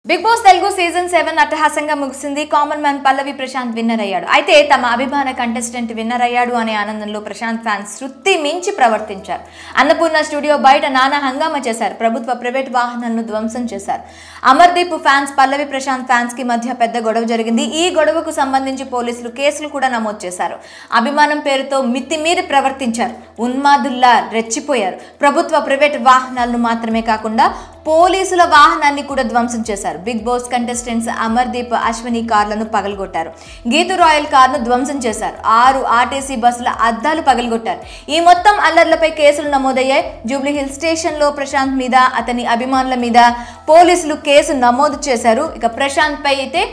Big boss Telugu season 7 అట్టహాసంగా ముగిసింది. Common man పల్లవి Prashanth winner అయ్యాడు. అయితే తమ అభిమాన కంటెస్టెంట్ విన్నర్ అయ్యాడు అనే ఆనందంలో ప్రశాంత్ ఫ్యాన్స్ శృతి మించి ప్రవర్తించారు. అన్నపూర్ణ స్టూడియో బయట నానా హంగామా చేశారు. ప్రభుత్వ ప్రైవేట్ వాహనాలను ధ్వంసం చేశారు. అమర్దీప్ ఫ్యాన్స్ పల్లవి ప్రశాంత్ ఫ్యాన్స్ కి మధ్య పెద్ద గొడవ జరిగింది. ఈ గొడవకు సంబంధించి పోలీసులు కేసులు కూడా నమోదు చేశారు. అభిమానం పేరుతో మితిమీరి ప్రవర్తించారు. ఉన్మాదుల్లా రెచ్చిపోయారు. ప్రభుత్వ ప్రైవేట్ వాహనాలను మాత్రమే కాకుండా పోలీసుల వాహనాన్ని కూడా ధ్వంసం చేశారు. Bigg Boss contestants Amardeep, Ashwini కార్లను పగలగొట్టారు. గీతు రాయల్ కార్ను ధ్వంసం చేశారు. 6 ఆర్టీసీ బస్సుల అద్దాలు పగలగొట్టారు. ఈ మొత్తం అల్లర్లపై కేసులు నమోదయ్యాయి. జూబ్లీహిల్స్ స్టేషన్ లో ప్రశాంత్ మీద, అతని అభిమానుల మీద పోలీసులు కేసు నమోదు చేశారు. ఇక ప్రశాంత్ పై అయితే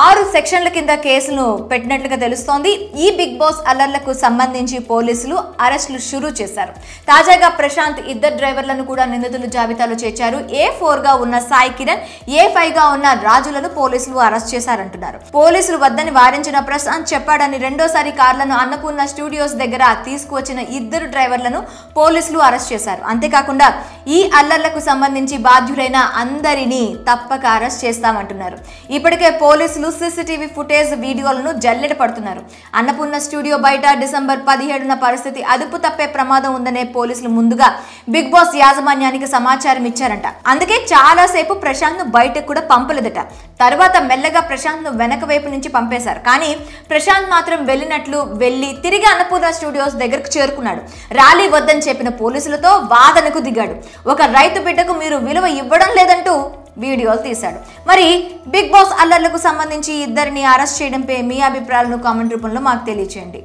6 సెక్షన్ల కింద కేసులు పెట్టినట్లుగా తెలుస్తోంది. ఈ బిగ్ బాస్ అల్లర్లకు సంబంధించి పోలీసులు అరెస్టులు షురూ చేశారు. తాజాగా ప్రశాంత్ ఇద్దరు డ్రైవర్లను కూడా నిందితుల జాబితాలో చేర్చారు. A4 గా ఉన్న సాయి కిరణ్, A5 గా ఉన్న రాజులను పోలీసులు అరెస్ట్ చేశారంటున్నారు. పోలీసులు వద్దని వారించిన ప్రశాంత్ చెప్పాడని రెండోసారి కార్లను అన్నపూర్ణ స్టూడియోస్ దగ్గర తీసుకువచ్చిన ఇద్దరు డ్రైవర్లను పోలీసులు అరెస్ట్ చేశారు. అంతేకాకుండా ఈ అల్లర్లకు సంబంధించి బాధ్యులైన అందరినీ తప్పక అరెస్ట్ చేస్తామంటున్నారు. ఇప్పటికే పోలీసులు సీసీటీవీ ఫుటేజ్ వీడియోలను జల్లెడ పడుతున్నారు. అన్నపూర్ణ స్టూడియో బయట డిసెంబర్ 17న పరిస్థితి అదుపు తప్పే ప్రమాదం ఉందనే పోలీసులు ముందుగా బిగ్ బాస్ యాజమాన్యానికి సమాచారం ఇచ్చారంట. అందుకే చాలా సేపు ప్రశాంత్ ను బయటకు కూడా పంపలేదట. తర్వాత మెల్లగా ప్రశాంత్ ను వెనక వైపు నుంచి పంపేశారు. కానీ ప్రశాంత్ మాత్రం వెళ్ళి తిరిగి అన్నపూర్ణ స్టూడియోస్ దగ్గరకు చేరుకున్నాడు. ర్యాలీ వద్దని చెప్పిన పోలీసులతో వాదనకు దిగాడు. ఒక రైతు బిడ్డకు మీరు విలువ ఇవ్వడం లేదంటూ వీడియోలు తీశాడు. మరి బిగ్ బాస్ అల్లర్లకు సంబంధించి ఇద్దరిని అరెస్ట్ చేయడంపై మీ అభిప్రాయాలను కామెంట్ రూపంలో మాకు తెలియచేయండి.